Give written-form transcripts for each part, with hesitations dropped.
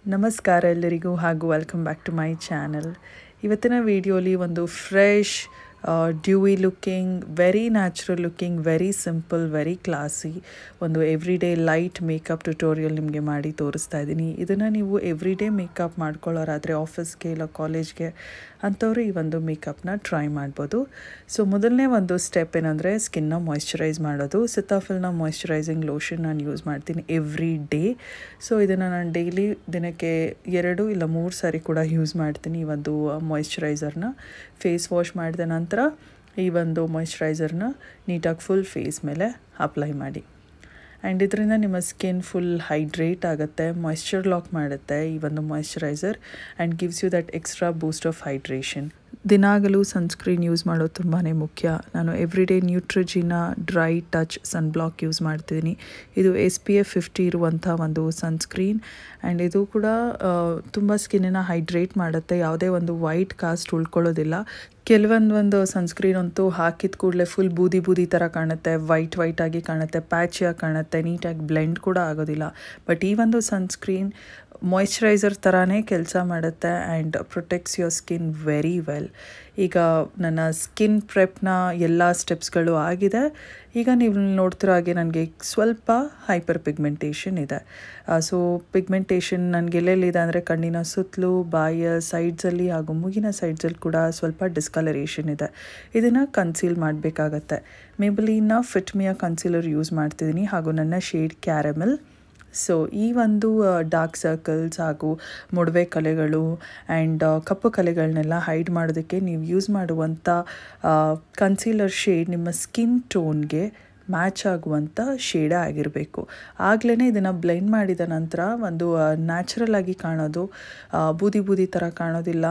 ನಮಸ್ಕಾರ ಎಲ್ಲರಿಗೂ ಹಾಗೂ welcome back to my channel. ಇವತ್ತಿನ ವಿಡಿಯೋಲಿ ಒಂದು fresh dewy looking, very natural looking, very simple, very classy ಒಂದು everyday light makeup tutorial ನಿಮಗೆ ಮಾಡಿ ತೋರಿಸ್ತಾ ಇದ್ದೀನಿ. ಇದನ್ನು ನೀವು ಎವ್ರಿ ಡೇ ಮೇಕಪ್ ಮಾಡ್ಕೊಳ್ಳೋರಾದರೆ ಆಫೀಸ್ಗೆ ಇಲ್ಲ ಕಾಲೇಜ್ಗೆ ಅಂಥವ್ರು ಈ ಒಂದು ಮೇಕಪ್ನ ಟ್ರೈ ಮಾಡ್ಬೋದು. ಸೊ ಮೊದಲನೇ ಒಂದು ಸ್ಟೆಪ್ ಏನಂದರೆ ಸ್ಕಿನ್ನ ಮಾಯ್ಶ್ಚರೈಸ್ ಮಾಡೋದು. ಸಿತಾಫಿಲ್ನ ಮಾಯ್ಶ್ಚರೈಸಿಂಗ್ ಲೋಷನ್ ನಾನು ಯೂಸ್ ಮಾಡ್ತೀನಿ ಎವ್ರಿ ಡೇ. ಸೊ ಇದನ್ನು ನಾನು ಡೈಲಿ ದಿನಕ್ಕೆ 2 ಇಲ್ಲ 3 ಸಾರಿ ಕೂಡ ಯೂಸ್ ಮಾಡ್ತೀನಿ ಈ ಒಂದು ಮಾಯ್ಶ್ಚರೈಸರ್ನ. ಫೇಸ್ ವಾಶ್ ಮಾಡಿದ ನಂತರ ಈ ಒಂದು ಮಾಯ್ಶ್ಚರೈಸರ್ನ ನೀಟಾಗಿ ಫುಲ್ ಫೇಸ್ ಮೇಲೆ ಅಪ್ಲೈ ಮಾಡಿ. ಆ್ಯಂಡ್ ಇದರಿಂದ ನಿಮ್ಮ ಸ್ಕಿನ್ ಫುಲ್ ಹೈಡ್ರೇಟ್ ಆಗುತ್ತೆ, ಮಾಯ್ಶ್ಚರ್ ಲಾಕ್ ಮಾಡುತ್ತೆ ಈ ಒಂದು moisturiser and gives you that extra boost of hydration. ದಿನಾಗಲೂ ಸನ್ಸ್ಕ್ರೀನ್ ಯೂಸ್ ಮಾಡೋದು ತುಂಬಾ ಮುಖ್ಯ. ನಾನು every day Neutrogena dry touch sun block use ಮಾಡ್ತಿದ್ದೀನಿ. ಇದು SPF 50 ಇರುವಂಥ ಒಂದು ಸನ್ಸ್ಕ್ರೀನ್ ಆ್ಯಂಡ್ ಇದು ಕೂಡ ತುಂಬ ಸ್ಕಿನ್ನನ್ನು ಹೈಡ್ರೇಟ್ ಮಾಡುತ್ತೆ. ಯಾವುದೇ ಒಂದು ವೈಟ್ ಕಾಸ್ಟ್ ಉಳ್ಕೊಳ್ಳೋದಿಲ್ಲ. ಕೆಲವೊಂದು ಸನ್ಸ್ಕ್ರೀನ್ ಅಂತೂ ಹಾಕಿದ ಕೂಡಲೇ ಫುಲ್ ಬೂದಿ ಥರ ಕಾಣುತ್ತೆ, ವೈಟ್ ಆಗಿ ಕಾಣುತ್ತೆ, ಪ್ಯಾಚಿಯಾಗಿ ಕಾಣುತ್ತೆ, ನೀಟಾಗಿ ಬ್ಲೆಂಡ್ ಕೂಡ ಆಗೋದಿಲ್ಲ. ಬಟ್ ಈ ಒಂದು ಸನ್ಸ್ಕ್ರೀನ್ ಮಾಯ್ಶ್ಚರೈಸರ್ ಥರನೇ ಕೆಲಸ ಮಾಡುತ್ತೆ and protects your skin very well. ಈಗ ನನ್ನ ಸ್ಕಿನ್ ಪ್ರೆಪ್ನ ಎಲ್ಲ ಸ್ಟೆಪ್ಸ್ಗಳು ಆಗಿದೆ. ಈಗ ನೀವು ನೋಡ್ತಿರೋ ಹಾಗೆ ನನಗೆ ಸ್ವಲ್ಪ ಹೈಪರ್ ಪಿಗ್ಮೆಂಟೇಷನ್ ಇದೆ. ಸೊ ಪಿಗ್ಮೆಂಟೇಷನ್ ನನಗೆ ಎಲ್ಲೆಲ್ಲಿದೆ ಅಂದರೆ ಕಣ್ಣಿನ ಸುತ್ತಲೂ, ಬಾಯಿಯ ಸೈಡ್ಸಲ್ಲಿ ಹಾಗೂ ಮೂಗಿನ ಸೈಡ್ಸಲ್ಲಿ ಕೂಡ ಸ್ವಲ್ಪ ಡಿಸ್ಕಲರೇಷನ್ ಇದೆ. ಇದನ್ನು ಕನ್ಸೀಲ್ ಮಾಡಬೇಕಾಗತ್ತೆ. ಮೇಬಲಿನ ಫಿಟ್ ಮಿಯ ಕನ್ಸೀಲರ್ ಯೂಸ್ ಮಾಡ್ತಿದ್ದೀನಿ ಹಾಗೂ ನನ್ನ ಶೇಡ್ ಕ್ಯಾರಮೆಲ್. ಸೊ ಈ ಒಂದು ಡಾರ್ಕ್ ಸರ್ಕಲ್ಸ್ ಹಾಗೂ ಮೊಡವೆ ಕಲೆಗಳು ಆ್ಯಂಡ್ ಕಪ್ಪು ಕಲೆಗಳನ್ನೆಲ್ಲ ಹೈಡ್ ಮಾಡೋದಕ್ಕೆ ನೀವು ಯೂಸ್ ಮಾಡುವಂಥ ಕನ್ಸೀಲರ್ ಶೇಡ್ ನಿಮ್ಮ ಸ್ಕಿನ್ ಟೋನ್ಗೆ ಮ್ಯಾಚ್ ಆಗುವಂಥ ಶೇಡೇ ಆಗಿರಬೇಕು. ಆಗಲೇ ಇದನ್ನು ಬ್ಲೆಂಡ್ ಮಾಡಿದ ನಂತರ ಒಂದು ನ್ಯಾಚುರಲ್ ಆಗಿ ಕಾಣೋದು, ಬೂದಿ ಥರ ಕಾಣೋದಿಲ್ಲ.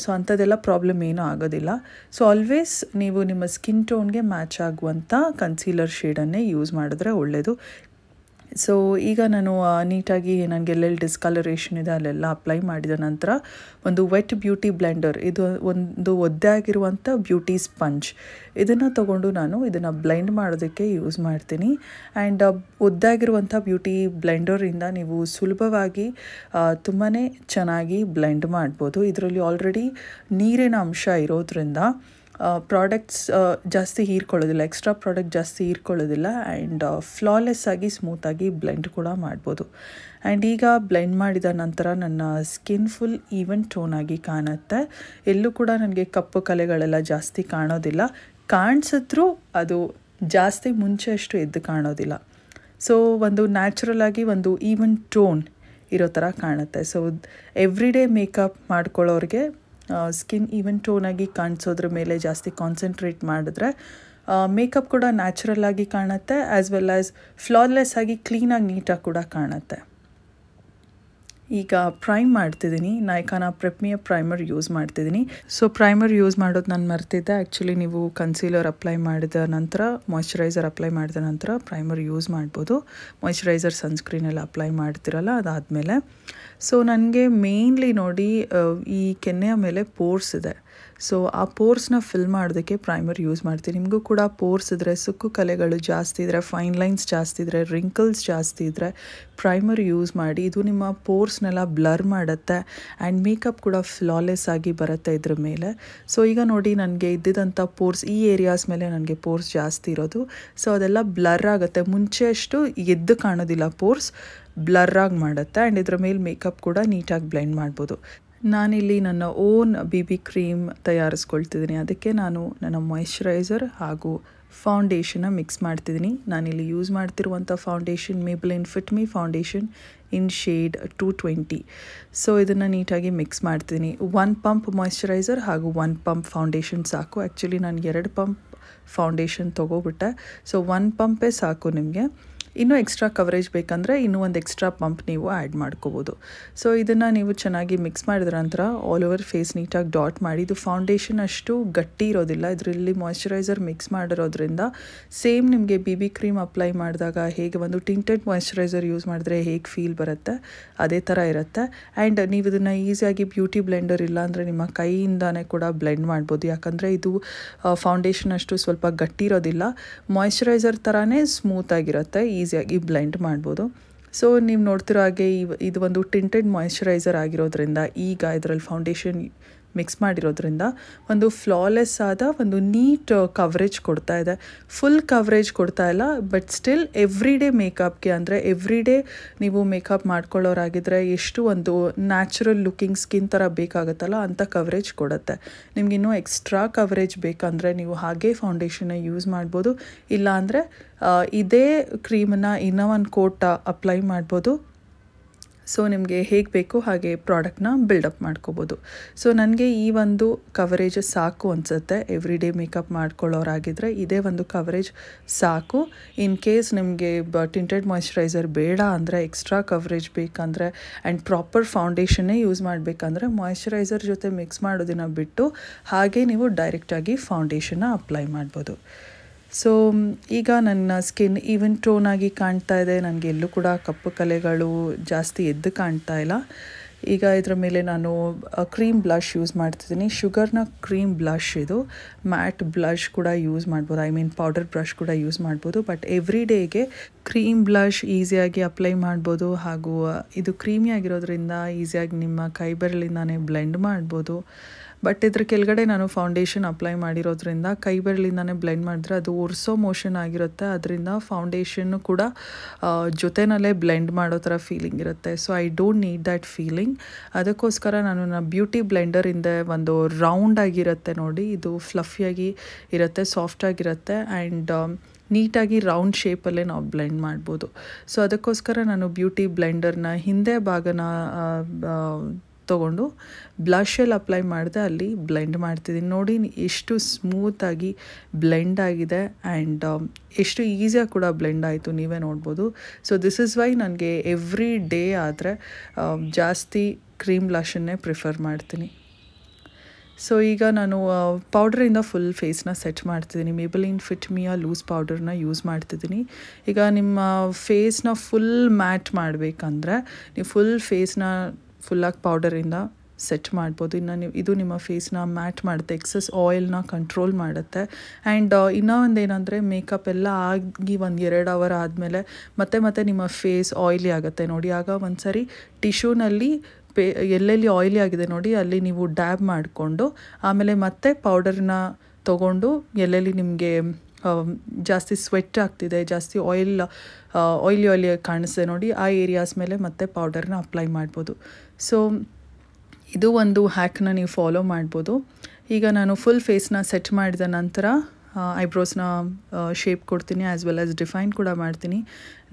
ಸೊ ಅಂಥದ್ದೆಲ್ಲ ಪ್ರಾಬ್ಲಮ್ ಏನೂ ಆಗೋದಿಲ್ಲ. ಸೊ ಆಲ್ವೇಸ್ ನೀವು ನಿಮ್ಮ ಸ್ಕಿನ್ ಟೋನ್ಗೆ ಮ್ಯಾಚ್ ಆಗುವಂಥ ಕನ್ಸೀಲರ್ ಶೇಡನ್ನೇ ಯೂಸ್ ಮಾಡಿದ್ರೆ ಒಳ್ಳೆಯದು. ಸೊ ಈಗ ನಾನು ನೀಟಾಗಿ ನನಗೆ ಎಲ್ಲೆಲ್ಲಿ ಡಿಸ್ಕಲರೇಷನ್ ಇದೆ ಅಲ್ಲೆಲ್ಲ ಅಪ್ಲೈ ಮಾಡಿದ ನಂತರ ಒಂದು ವೆಟ್ ಬ್ಯೂಟಿ ಬ್ಲೆಂಡರ್, ಇದು ಒಂದು ಒದ್ದೆ ಆಗಿರುವಂಥ ಬ್ಯೂಟಿ ಸ್ಪಂಜ್, ಇದನ್ನು ತೊಗೊಂಡು ನಾನು ಇದನ್ನು ಬ್ಲೆಂಡ್ ಮಾಡೋದಕ್ಕೆ ಯೂಸ್ ಮಾಡ್ತೀನಿ. ಆ್ಯಂಡ್ ಒದ್ದಾಗಿರುವಂಥ ಬ್ಯೂಟಿ ಬ್ಲೆಂಡರಿಂದ ನೀವು ಸುಲಭವಾಗಿ ತುಂಬಾ ಚೆನ್ನಾಗಿ ಬ್ಲೆಂಡ್ ಮಾಡ್ಬೋದು. ಇದರಲ್ಲಿ ಆಲ್ರೆಡಿ ನೀರಿನ ಅಂಶ ಇರೋದ್ರಿಂದ ಪ್ರಾಡಕ್ಟ್ಸ್ ಜಾಸ್ತಿ ಹೀರ್ಕೊಳ್ಳೋದಿಲ್ಲ, ಎಕ್ಸ್ಟ್ರಾ ಪ್ರಾಡಕ್ಟ್ ಜಾಸ್ತಿ ಹೀರ್ಕೊಳ್ಳೋದಿಲ್ಲ ಆ್ಯಂಡ್ ಫ್ಲಾಲೆಸ್ ಆಗಿ ಸ್ಮೂತಾಗಿ ಬ್ಲೆಂಡ್ ಕೂಡ ಮಾಡ್ಬೋದು. ಆ್ಯಂಡ್ ಈಗ ಬ್ಲೆಂಡ್ ಮಾಡಿದ ನಂತರ ನನ್ನ ಸ್ಕಿನ್ ಫುಲ್ ಈವನ್ ಟೋನ್ ಆಗಿ ಕಾಣುತ್ತೆ. ಎಲ್ಲೂ ಕೂಡ ನನಗೆ ಕಪ್ಪು ಕಲೆಗಳೆಲ್ಲ ಜಾಸ್ತಿ ಕಾಣೋದಿಲ್ಲ. ಕಾಣಿಸಿದ್ರೂ ಅದು ಜಾಸ್ತಿ ಮುಂಚೆ ಅಷ್ಟು ಎದ್ದು ಕಾಣೋದಿಲ್ಲ. ಸೊ ಒಂದು ನ್ಯಾಚುರಲ್ ಆಗಿ ಒಂದು ಈವನ್ ಟೋನ್ ಇರೋ ಥರ ಕಾಣುತ್ತೆ. ಸೊ ಎವ್ರಿ ಡೇ ಮೇಕಪ್ ಮಾಡ್ಕೊಳ್ಳೋರಿಗೆ ಸ್ಕಿನ್ ಈವನ್ ಟೋನಾಗಿ ಕಾಣಿಸೋದ್ರ ಮೇಲೆ ಜಾಸ್ತಿ ಕಾನ್ಸಂಟ್ರೇಟ್ ಮಾಡಿದ್ರೆ ಮೇಕಪ್ ಕೂಡ ನ್ಯಾಚುರಲ್ ಆಗಿ ಕಾಣುತ್ತೆ, ಆ್ಯಸ್ ವೆಲ್ ಆ್ಯಸ್ ಫ್ಲಾಲೆಸ್ ಆಗಿ ಕ್ಲೀನಾಗಿ ನೀಟಾಗಿ ಕೂಡ ಕಾಣುತ್ತೆ. ಈಗ ಪ್ರೈಮ್ ಮಾಡ್ತಿದ್ದೀನಿ. ನೈಕಾನ ಪ್ರೆಪ್ಮಿಯ ಪ್ರೈಮರ್ ಯೂಸ್ ಮಾಡ್ತಿದ್ದೀನಿ. ಸೊ ಪ್ರೈಮರ್ ಯೂಸ್ ಮಾಡೋದು ನಾನು ಮರ್ತಿದ್ದೆ. ಆ್ಯಕ್ಚುಲಿ ನೀವು ಕನ್ಸೀಲರ್ ಅಪ್ಲೈ ಮಾಡಿದ ನಂತರ, ಮಾಯ್ಶ್ಚರೈಸರ್ ಅಪ್ಲೈ ಮಾಡಿದ ನಂತರ ಪ್ರೈಮರ್ ಯೂಸ್ ಮಾಡ್ಬೋದು. ಮಾಯ್ಶ್ಚರೈಸರ್ ಸನ್ಸ್ಕ್ರೀನೆಲ್ಲ ಅಪ್ಲೈ ಮಾಡ್ತಿರಲ್ಲ ಅದಾದಮೇಲೆ. ಸೊ ನನಗೆ ಮೇಯ್ನ್ಲಿ ನೋಡಿ ಈ ಕೆನ್ನೆಯ ಮೇಲೆ ಪೋರ್ಸ್ ಇದೆ. ಸೊ ಆ ಪೋರ್ಸ್ನ ಫಿಲ್ ಮಾಡೋದಕ್ಕೆ ಪ್ರೈಮರ್ ಯೂಸ್ ಮಾಡ್ತೀನಿ. ನಿಮಗೂ ಕೂಡ ಪೋರ್ಸ್ ಇದ್ದರೆ, ಸುಕ್ಕು ಕಲೆಗಳು ಜಾಸ್ತಿ ಇದ್ದರೆ, ಫೈನ್ ಲೈನ್ಸ್ ಜಾಸ್ತಿ ಇದ್ದರೆ, ರಿಂಕಲ್ಸ್ ಜಾಸ್ತಿ ಇದ್ದರೆ ಪ್ರೈಮರ್ ಯೂಸ್ ಮಾಡಿ. ಇದು ನಿಮ್ಮ ಪೋರ್ಸ್ನೆಲ್ಲ ಬ್ಲರ್ ಮಾಡುತ್ತೆ ಆ್ಯಂಡ್ ಮೇಕಪ್ ಕೂಡ ಫ್ಲಾಲೆಸ್ ಆಗಿ ಬರುತ್ತೆ ಇದ್ರ ಮೇಲೆ. ಸೊ ಈಗ ನೋಡಿ ನನಗೆ ಇದ್ದಿದ್ದಂಥ ಪೋರ್ಸ್, ಈ ಏರಿಯಾಸ್ ಮೇಲೆ ನನಗೆ ಪೋರ್ಸ್ ಜಾಸ್ತಿ ಇರೋದು. ಸೊ ಅದೆಲ್ಲ ಬ್ಲರ್ ಆಗುತ್ತೆ. ಮುಂಚೆ ಅಷ್ಟು ಎದ್ದು ಕಾಣೋದಿಲ್ಲ, ಪೋರ್ಸ್ ಬ್ಲರ್ರಾಗಿ ಮಾಡುತ್ತೆ ಆ್ಯಂಡ್ ಇದ್ರ ಮೇಲೆ ಮೇಕಪ್ ಕೂಡ ನೀಟಾಗಿ ಬ್ಲೆಂಡ್ ಮಾಡ್ಬೋದು. ನಾನಿಲ್ಲಿ ನನ್ನ ಓನ್ BB ಕ್ರೀಮ್ ತಯಾರಿಸ್ಕೊಳ್ತಿದ್ದೀನಿ. ಅದಕ್ಕೆ ನಾನು ನನ್ನ ಮಾಯ್ಶ್ಚರೈಸರ್ ಹಾಗೂ ಫೌಂಡೇಶನ್ನ ಮಿಕ್ಸ್ ಮಾಡ್ತಿದ್ದೀನಿ. ನಾನಿಲ್ಲಿ ಯೂಸ್ ಮಾಡ್ತಿರುವಂಥ foundation Maybelline Fit Me foundation in shade 220. So ಇದನ್ನು ನೀಟಾಗಿ ಮಿಕ್ಸ್ ಮಾಡ್ತೀನಿ. 1 ಪಂಪ್ ಮಾಯ್ಶ್ಚರೈಸರ್ ಹಾಗೂ 1 ಪಂಪ್ ಫೌಂಡೇಶನ್ ಸಾಕು. ಆ್ಯಕ್ಚುಲಿ ನಾನು 2 ಪಂಪ್ ಫೌಂಡೇಶನ್ ತೊಗೊಬಿಟ್ಟೆ. ಸೊ 1 ಪಂಪೇ ಸಾಕು. ನಿಮಗೆ ಇನ್ನೂ ಎಕ್ಸ್ಟ್ರಾ ಕವರೇಜ್ ಬೇಕಂದರೆ ಇನ್ನೂ ಒಂದು ಎಕ್ಸ್ಟ್ರಾ ಪಂಪ್ ನೀವು ಆ್ಯಡ್ ಮಾಡ್ಕೋಬೋದು. ಸೊ ಇದನ್ನು ನೀವು ಚೆನ್ನಾಗಿ ಮಿಕ್ಸ್ ಮಾಡಿದ ನಂತರ ಆಲ್ ಓವರ್ ಫೇಸ್ ನೀಟಾಗಿ ಡಾಟ್ ಮಾಡಿ. ಇದು ಫೌಂಡೇಶನ್ ಅಷ್ಟು ಗಟ್ಟಿ ಇರೋದಿಲ್ಲ, ಇದರಲ್ಲಿ ಮಾಯ್ಶ್ಚರೈಸರ್ ಮಿಕ್ಸ್ ಮಾಡಿರೋದ್ರಿಂದ ಸೇಮ್ ನಿಮಗೆ BB ಕ್ರೀಮ್ ಅಪ್ಲೈ ಮಾಡಿದಾಗ ಹೇಗೆ ಒಂದು ಟಿಂಟೆಡ್ ಮಾಯ್ಶ್ಚರೈಸರ್ ಯೂಸ್ ಮಾಡಿದ್ರೆ ಹೇಗೆ ಫೀಲ್ ಬರುತ್ತೆ ಅದೇ ಥರ ಇರುತ್ತೆ. ಆ್ಯಂಡ್ ನೀವು ಇದನ್ನು ಈಸಿಯಾಗಿ ಬ್ಯೂಟಿ ಬ್ಲೆಂಡರ್ ಇಲ್ಲ ಅಂದರೆ ನಿಮ್ಮ ಕೈಯಿಂದನೇ ಕೂಡ ಬ್ಲೆಂಡ್ ಮಾಡ್ಬೋದು. ಯಾಕಂದರೆ ಇದು ಫೌಂಡೇಶನ್ ಅಷ್ಟು ಸ್ವಲ್ಪ ಗಟ್ಟಿ ಇರೋದಿಲ್ಲ, ಮಾಯ್ಶ್ಚರೈಸರ್ ಥರನೇ ಸ್ಮೂತಾಗಿರುತ್ತೆ, ಈಸಿಯಾಗಿ ಬ್ಲೆಂಡ್ ಮಾಡ್ಬೋದು. ಸೊ ನೀವು ನೋಡ್ತಿರೋ ಹಾಗೆ ಇದು ಒಂದು ಟಿಂಟೆಡ್ ಮಾಯಿಶ್ಚರೈಸರ್ ಆಗಿರೋದ್ರಿಂದ ಈಗ ಇದರಲ್ಲಿ ಫೌಂಡೇಶನ್ ಮಿಕ್ಸ್ ಮಾಡಿರೋದ್ರಿಂದ ಒಂದು ಫ್ಲಾಲೆಸ್ ಆದ ಒಂದು ನೀಟ್ ಕವರೇಜ್ ಕೊಡ್ತಾ ಇದೆ. ಫುಲ್ ಕವರೇಜ್ ಕೊಡ್ತಾ ಇಲ್ಲ, ಬಟ್ ಸ್ಟಿಲ್ ಎವ್ರಿ ಡೇ ಮೇಕಪ್ಗೆ ಅಂದರೆ ಎವ್ರಿ ಡೇ ನೀವು ಮೇಕಪ್ ಮಾಡ್ಕೊಳ್ಳೋರಾಗಿದ್ದರೆ ಎಷ್ಟು ಒಂದು ನ್ಯಾಚುರಲ್ ಲುಕಿಂಗ್ ಸ್ಕಿನ್ ಥರ ಬೇಕಾಗುತ್ತಲ್ಲ ಅಂಥ ಕವರೇಜ್ ಕೊಡುತ್ತೆ. ನಿಮಗಿನ್ನೂ ಎಕ್ಸ್ಟ್ರಾ ಕವರೇಜ್ ಬೇಕಂದರೆ ನೀವು ಹಾಗೇ ಫೌಂಡೇಶನ್ನ ಯೂಸ್ ಮಾಡ್ಬೋದು, ಇಲ್ಲಾಂದರೆ ಇದೇ ಕ್ರೀಮನ್ನು ಇನ್ನೂ ಒಂದು ಕೋಟ್ ಅಪ್ಲೈ ಮಾಡ್ಬೋದು. ಸೊ ನಿಮಗೆ ಹೇಗೆ ಬೇಕು ಹಾಗೆ ಪ್ರಾಡಕ್ಟ್ನ ಬಿಲ್ಡಪ್ ಮಾಡ್ಕೋಬೋದು. ಸೊ ನನಗೆ ಈ ಒಂದು ಕವರೇಜ್ ಸಾಕು ಅನಿಸುತ್ತೆ. ಎವ್ರಿ ಡೇ ಮೇಕಪ್ ಮಾಡ್ಕೊಳ್ಳೋರಾಗಿದ್ದರೆ ಇದೇ ಒಂದು ಕವರೇಜ್ ಸಾಕು. ಇನ್ ಕೇಸ್ ನಿಮಗೆ ಟಿಂಟೆಡ್ ಮಾಯಿಶ್ಚರೈಸರ್ ಬೇಡ ಅಂದರೆ, ಎಕ್ಸ್ಟ್ರಾ ಕವರೇಜ್ ಬೇಕಂದರೆ ಆ್ಯಂಡ್ ಪ್ರಾಪರ್ ಫೌಂಡೇಶನ್ನೇ ಯೂಸ್ ಮಾಡಬೇಕಂದ್ರೆ ಮಾಯಿಶ್ಚರೈಸರ್ ಜೊತೆ ಮಿಕ್ಸ್ ಮಾಡೋದನ್ನು ಬಿಟ್ಟು ಹಾಗೆ ನೀವು ಡೈರೆಕ್ಟಾಗಿ ಫೌಂಡೇಶನ್ನ ಅಪ್ಲೈ ಮಾಡ್ಬೋದು. ಸೊ ಈಗ ನನ್ನ ಸ್ಕಿನ್ ಈವನ್ ಟೋನ್ ಆಗಿ ಕಾಣ್ತಾ ಇದೆ. ನನಗೆ ಎಲ್ಲೂ ಕೂಡ ಕಪ್ಪು ಕಲೆಗಳು ಜಾಸ್ತಿ ಎದ್ದು ಕಾಣ್ತಾ ಇಲ್ಲ. ಈಗ ಇದರ ಮೇಲೆ ನಾನು ಕ್ರೀಮ್ ಬ್ಲಷ್ ಯೂಸ್ ಮಾಡ್ತಿದ್ದೀನಿ. ಶುಗರ್ನ ಕ್ರೀಮ್ ಬ್ಲಷ್ ಇದು. ಮ್ಯಾಟ್ ಬ್ಲಷ್ ಕೂಡ ಯೂಸ್ ಮಾಡ್ಬೋದು, ಪೌಡರ್ ಬ್ರಷ್ ಕೂಡ ಯೂಸ್ ಮಾಡ್ಬೋದು. ಬಟ್ ಎವ್ರಿ ಡೇಗೆ ಕ್ರೀಮ್ ಬ್ಲಷ್ ಈಸಿಯಾಗಿ ಅಪ್ಲೈ ಮಾಡ್ಬೋದು. ಹಾಗೂ ಇದು ಕ್ರೀಮಿ ಆಗಿರೋದ್ರಿಂದ ಈಸಿಯಾಗಿ ನಿಮ್ಮ ಕೈ ಬೆರಳಿಂದಾನೇ ಬ್ಲೆಂಡ್ ಮಾಡ್ಬೋದು. ಬಟ್ ಇದ್ರ ಕೆಳಗಡೆ ನಾನು ಫೌಂಡೇಶನ್ ಅಪ್ಲೈ ಮಾಡಿರೋದ್ರಿಂದ ಕೈ ಬೆರಳಿಂದಾನೇ ಬ್ಲೆಂಡ್ ಮಾಡಿದ್ರೆ ಅದು ಒರೆಸೋ ಮೋಷನ್ ಆಗಿರುತ್ತೆ. ಅದರಿಂದ ಫೌಂಡೇಶನ್ನು ಕೂಡ ಜೊತೆನಲ್ಲೇ ಬ್ಲೆಂಡ್ ಮಾಡೋ ಥರ ಫೀಲಿಂಗ್ ಇರುತ್ತೆ. So I don't need that feeling. ಅದಕ್ಕೋಸ್ಕರ ನಾನು ನನ್ನ ಬ್ಯೂಟಿ ಬ್ಲೆಂಡರಿಂದ ಒಂದು ರೌಂಡ್ ಆಗಿರುತ್ತೆ ನೋಡಿ, ಇದು ಫ್ಲಫಿಯಾಗಿ ಇರುತ್ತೆ, ಸಾಫ್ಟಾಗಿರುತ್ತೆ ಆ್ಯಂಡ್ ನೀಟಾಗಿ ರೌಂಡ್ ಶೇಪಲ್ಲೇ ನಾವು ಬ್ಲೆಂಡ್ ಮಾಡ್ಬೋದು. ಸೊ ಅದಕ್ಕೋಸ್ಕರ ನಾನು ಬ್ಯೂಟಿ ಬ್ಲೆಂಡರ್ನ ಹಿಂದೆ ಭಾಗನ ತೊಗೊಂಡು ಬ್ಲಷಲ್ಲಿ ಅಪ್ಲೈ ಮಾಡಿದೆ, ಅಲ್ಲಿ ಬ್ಲೆಂಡ್ ಮಾಡ್ತಿದ್ದೀನಿ. ನೋಡಿ ಎಷ್ಟು ಸ್ಮೂತಾಗಿ ಬ್ಲೆಂಡ್ ಆಗಿದೆ ಆ್ಯಂಡ್ ಎಷ್ಟು ಈಸಿಯಾಗಿ ಕೂಡ ಬ್ಲೆಂಡ್ ಆಯಿತು, ನೀವೇ ನೋಡ್ಬೋದು. ಸೊ ದಿಸ್ ಇಸ್ ವೈ ನನಗೆ ಎವ್ರಿ ಡೇ ಆದರೆ ಜಾಸ್ತಿ ಕ್ರೀಮ್ ಬ್ಲಷನ್ನೇ ಪ್ರಿಫರ್ ಮಾಡ್ತೀನಿ. ಸೊ ಈಗ ನಾನು ಪೌಡ್ರಿಂದ ಫುಲ್ ಫೇಸ್ನ ಸೆಟ್ ಮಾಡ್ತಿದ್ದೀನಿ. ಮೇಬಲಿನ್ ಫಿಟ್ ಮಿಯಾ ಲೂಸ್ ಪೌಡರ್ನ ಯೂಸ್ ಮಾಡ್ತಿದ್ದೀನಿ. ಈಗ ನಿಮ್ಮ ಫೇಸ್ನ ಫುಲ್ ಮ್ಯಾಟ್ ಮಾಡಬೇಕಂದ್ರೆ ನೀವು ಫುಲ್ ಫೇಸ್ನ ಫುಲ್ಲಾಗಿ ಪೌಡರಿಂದ ಸೆಟ್ ಮಾಡ್ಬೋದು. ಇನ್ನು ಇದು ನಿಮ್ಮ ಫೇಸ್ನ ಮ್ಯಾಟ್ ಮಾಡುತ್ತೆ, ಎಕ್ಸಸ್ ಆಯಿಲ್ನ ಕಂಟ್ರೋಲ್ ಮಾಡುತ್ತೆ. ಆ್ಯಂಡ್ ಇನ್ನೂ ಒಂದೇನೆಂದರೆ ಮೇಕಪ್ ಎಲ್ಲ ಆಗಿ 1-2 ಅವರ್ ಆದಮೇಲೆ ಮತ್ತೆ ನಿಮ್ಮ ಫೇಸ್ ಆಯಿಲಿ ಆಗುತ್ತೆ ನೋಡಿ. ಆಗ ಒಂದು ಸರಿ ಟಿಶ್ಯೂನಲ್ಲಿ ಎಲ್ಲೆಲ್ಲಿ ಆಯಿಲಿ ಆಗಿದೆ ನೋಡಿ ಅಲ್ಲಿ ನೀವು ಡ್ಯಾಬ್ ಮಾಡಿಕೊಂಡು ಆಮೇಲೆ ಮತ್ತೆ ಪೌಡರ್ನ ತೊಗೊಂಡು ಎಲ್ಲೆಲ್ಲಿ ನಿಮಗೆ ಜಾಸ್ತಿ ಸ್ವೆಟ್ ಆಗ್ತಿದೆ, ಜಾಸ್ತಿ ಆಯಿಲಿ ಕಾಣಿಸ್ದೆ ನೋಡಿ, ಆ ಏರಿಯಾಸ್ ಮೇಲೆ ಮತ್ತೆ ಪೌಡರ್ನ ಅಪ್ಲೈ ಮಾಡ್ಬೋದು. ಸೊ ಇದು ಒಂದು ಹ್ಯಾಕ್ನ ನೀವು ಫಾಲೋ ಮಾಡ್ಬೋದು. ಈಗ ನಾನು ಫುಲ್ ಫೇಸ್ನ ಸೆಟ್ ಮಾಡಿದ ನಂತರ ಐಬ್ರೋಸ್ನ ಶೇಪ್ ಕೊಡ್ತೀನಿ, ಆ್ಯಸ್ ವೆಲ್ ಆಸ್ ಡಿಫೈನ್ ಕೂಡ ಮಾಡ್ತೀನಿ.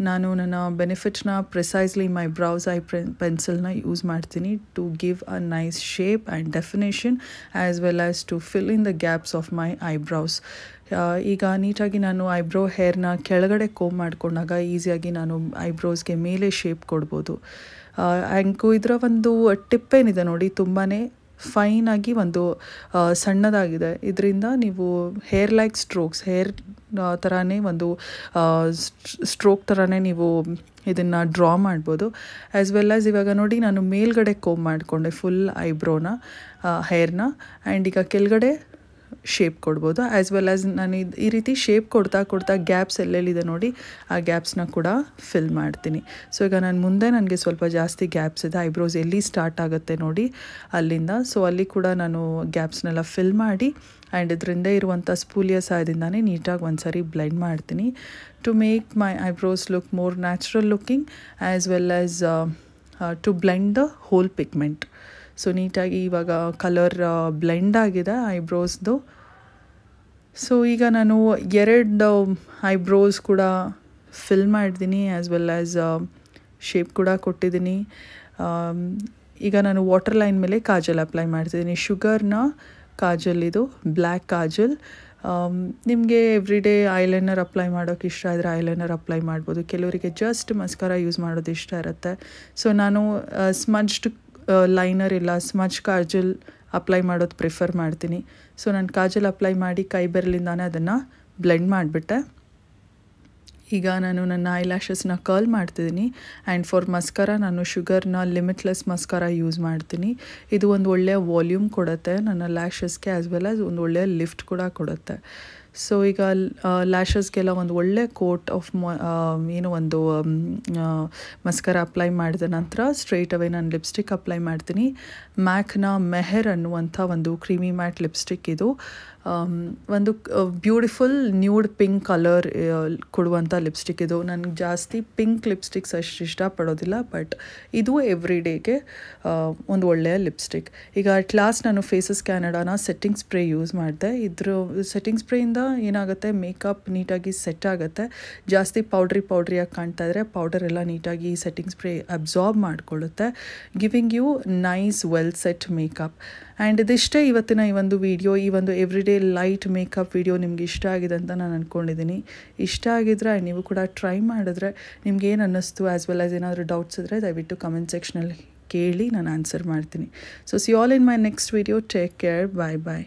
ನಾನು ನನ್ನ ಬೆನಿಫಿಟ್ಸ್ನ ಪ್ರಿಸೈಸ್ಲಿ ಮೈ ಬ್ರೌಸ್ ಐ ಪೆನ್ಸಿಲ್ನ ಯೂಸ್ ಮಾಡ್ತೀನಿ to give a nice shape and definition as well as to fill in the gaps of my eyebrows. ಈಗ ನೀಟಾಗಿ ನಾನು ಐಬ್ರೋ ಹೇರ್ನ ಕೆಳಗಡೆ ಕೋಮ್ ಮಾಡಿಕೊಂಡಾಗ ಈಸಿಯಾಗಿ ನಾನು ಐಬ್ರೋಸ್ಗೆ ಮೇಲೆ ಶೇಪ್ ಕೊಡ್ಬೋದು. ಆ್ಯಂಡ್ ಇದರ ಒಂದು ಟಿಪ್ ಏನಿದೆ ನೋಡಿ, ತುಂಬಾ ಫೈನಾಗಿ ಒಂದು ಸಣ್ಣದಾಗಿದೆ. ಇದರಿಂದ ನೀವು ಹೇರ್ ಲೈಕ್ ಸ್ಟ್ರೋಕ್ಸ್, ಹೇರ್ ಥರನೇ ಒಂದು ಸ್ಟ್ರೋಕ್ ಥರನೇ ನೀವು ಇದನ್ನು ಡ್ರಾ ಮಾಡ್ಬೋದು. ಆ್ಯಸ್ ವೆಲ್ ಆಸ್ ಇವಾಗ ನೋಡಿ ನಾನು ಮೇಲ್ಗಡೆ ಕೋಮ್ ಮಾಡಿಕೊಂಡೆ ಫುಲ್ ಐಬ್ರೋನ ಹೇರ್ನ, ಆ್ಯಂಡ್ ಈಗ ಕೆಳಗಡೆ ಶೇಪ್ ಕೊಡ್ಬೋದು. ಆ್ಯಸ್ ವೆಲ್ ಆಸ್ ನಾನು ಈ ರೀತಿ ಶೇಪ್ ಕೊಡ್ತಾ ಗ್ಯಾಪ್ಸ್ ಎಲ್ಲೆಲ್ಲಿದೆ ನೋಡಿ ಆ ಗ್ಯಾಪ್ಸ್ನ ಕೂಡ ಫಿಲ್ ಮಾಡ್ತೀನಿ. ಸೊ ಈಗ ನಾನು ಮುಂದೆ ನನಗೆ ಸ್ವಲ್ಪ ಜಾಸ್ತಿ ಗ್ಯಾಪ್ಸ್ ಇದೆ, ಐಬ್ರೋಸ್ ಎಲ್ಲಿ ಸ್ಟಾರ್ಟ್ ಆಗುತ್ತೆ ನೋಡಿ ಅಲ್ಲಿಂದ. ಸೊ ಅಲ್ಲಿ ಕೂಡ ನಾನು ಗ್ಯಾಪ್ಸ್ನೆಲ್ಲ ಫಿಲ್ ಮಾಡಿ ಆ್ಯಂಡ್ ಇದರಿಂದ ಇರುವಂಥ ಸ್ಪೂಲಿಯ ಸಹಾಯದಿಂದಾನೇ ನೀಟಾಗಿ ಒಂದು ಸಾರಿ ಬ್ಲೆಂಡ್ ಮಾಡ್ತೀನಿ to make my eyebrows look more natural looking as well as to blend the whole pigment. So ನೀಟಾಗಿ ಇವಾಗ ಕಲರ್ ಬ್ಲೆಂಡ್ ಆಗಿದೆ ಐಬ್ರೋಸ್ದು. ಸೊ ಈಗ ನಾನು 2 ಐಬ್ರೋಸ್ ಕೂಡ ಫಿಲ್ ಮಾಡಿದ್ದೀನಿ, ಆ್ಯಸ್ ವೆಲ್ ಆಸ್ ಶೇಪ್ ಕೂಡ ಕೊಟ್ಟಿದ್ದೀನಿ. ಈಗ ನಾನು ವಾಟರ್ ಲೈನ್ ಮೇಲೆ ಕಾಜಲ್ ಅಪ್ಲೈ ಮಾಡ್ತಿದ್ದೀನಿ. ಶುಗರ್ನ ಕಾಜಲ್, ಇದು ಬ್ಲ್ಯಾಕ್ ಕಾಜಲ್. ನಿಮಗೆ ಎವ್ರಿಡೇ ಐಲೈನರ್ ಅಪ್ಲೈ ಮಾಡೋಕ್ಕೆ ಇಷ್ಟ ಇದ್ದರೆ ಐಲೈನರ್ ಅಪ್ಲೈ ಮಾಡ್ಬೋದು. ಕೆಲವರಿಗೆ ಜಸ್ಟ್ ಮಸ್ಕರ ಯೂಸ್ ಮಾಡೋದು ಇಷ್ಟ ಇರುತ್ತೆ. ಸೊ ನಾನು ಸ್ಮಜ್ಡ್ ಲೈನರ್ ಇಲ್ಲ ಸ್ಮಜ್ ಕಾಜಲ್ ಅಪ್ಲೈ ಮಾಡೋದು ಪ್ರಿಫರ್ ಮಾಡ್ತೀನಿ. ಸೊ ನಾನು ಕಾಜಲ್ ಅಪ್ಲೈ ಮಾಡಿ ಕೈ ಬೆರಳಿಂದಾನೇ ಅದನ್ನು ಬ್ಲೆಂಡ್ ಮಾಡಿಬಿಟ್ಟೆ. ಈಗ ನಾನು ನನ್ನ ಐಲ್ಯಾಶಸ್ನ ಕರ್ಲ್ ಮಾಡ್ತಿದ್ದೀನಿ. ಆ್ಯಂಡ್ ಫಾರ್ ಮಸ್ಕರ ನಾನು ಶುಗರ್ನ ಲಿಮಿಟ್ಲೆಸ್ ಮಸ್ಕರ ಯೂಸ್ ಮಾಡ್ತೀನಿ. ಇದು ಒಂದು ಒಳ್ಳೆಯ ವಾಲ್ಯೂಮ್ ಕೊಡುತ್ತೆ ನನ್ನ ಲ್ಯಾಶಸ್ಗೆ, ಆ್ಯಸ್ ವೆಲ್ ಆಸ್ ಒಂದು ಒಳ್ಳೆಯ ಲಿಫ್ಟ್ ಕೂಡ ಕೊಡುತ್ತೆ. ಸೊ ಈಗ ಲ್ಯಾಶಸ್ಗೆಲ್ಲ ಒಂದು ಒಳ್ಳೆ ಕೋಟ್ ಆಫ್ ಏನು ಒಂದು ಮಸ್ಕರ ಅಪ್ಲೈ ಮಾಡಿದ ನಂತರ ಸ್ಟ್ರೈಟ್ ಅವೇ ನಾನು ಲಿಪ್ಸ್ಟಿಕ್ ಅಪ್ಲೈ ಮಾಡ್ತೀನಿ. ಮ್ಯಾಕ್ನ ಮೆಹರ್ ಅನ್ನುವಂಥ ಒಂದು ಕ್ರೀಮಿ ಮ್ಯಾಟ್ ಲಿಪ್ಸ್ಟಿಕ್ ಇದು. ಒಂದು ಬ್ಯೂಟಿಫುಲ್ ನ್ಯೂಡ್ ಪಿಂಕ್ ಕಲರ್ ಕೊಡುವಂಥ ಲಿಪ್ಸ್ಟಿಕ್ ಇದು. ನನಗೆ ಜಾಸ್ತಿ ಪಿಂಕ್ ಲಿಪ್ಸ್ಟಿಕ್ಸ್ ಅಷ್ಟು ಇಷ್ಟಪಡೋದಿಲ್ಲ, ಬಟ್ ಇದು ಎವ್ರಿ ಡೇಗೆ ಒಂದು ಒಳ್ಳೆಯ ಲಿಪ್ಸ್ಟಿಕ್. ಈಗ ಅಟ್ ಲಾಸ್ಟ್ ನಾನು ಫೇಸಸ್ ಕ್ಯಾನಡಾನ ಸೆಟ್ಟಿಂಗ್ ಸ್ಪ್ರೇ ಯೂಸ್ ಮಾಡಿದೆ. ಇದ್ರ ಸೆಟ್ಟಿಂಗ್ ಸ್ಪ್ರೇಯಿಂದ ಏನಾಗುತ್ತೆ, ಮೇಕಪ್ ನೀಟಾಗಿ ಸೆಟ್ ಆಗುತ್ತೆ. ಜಾಸ್ತಿ ಪೌಡ್ರಿಯಾಗಿ ಕಾಣ್ತಾ ಇದ್ದರೆ ಪೌಡರ್ ಎಲ್ಲ ನೀಟಾಗಿ ಸೆಟ್ಟಿಂಗ್ ಸ್ಪ್ರೇ ಅಬ್ಸಾರ್ಬ್ ಮಾಡಿಕೊಳ್ಳುತ್ತೆ, giving you nice well set makeup. And ಇದಿಷ್ಟೇ ಇವತ್ತಿನ ಈ ಒಂದು ವಿಡಿಯೋ. ಈ ಒಂದು everyday light makeup video ನಿಮ್ಗೆ ಇಷ್ಟ ಆಗಿದೆ ಅಂತ ನಾನು ಅಂದ್ಕೊಂಡಿದ್ದೀನಿ. ಇಷ್ಟ ಆಗಿದ್ರೆ ನೀವು ಕೂಡ ಟ್ರೈ ಮಾಡಿದ್ರೆ ನಿಮ್ಗೆ ಏನು ಅನ್ನಿಸ್ತು, ಆ್ಯಸ್ ವೆಲ್ ಆಸ್ ಏನಾದರೂ ಡೌಟ್ಸ್ ಇದ್ದರೆ ದಯವಿಟ್ಟು ಕಮೆಂಟ್ ಸೆಕ್ಷನಲ್ಲಿ ಕೇಳಿ, ನಾನು ಆನ್ಸರ್ ಮಾಡ್ತೀನಿ. So see all in my next video. Take care. Bye bye.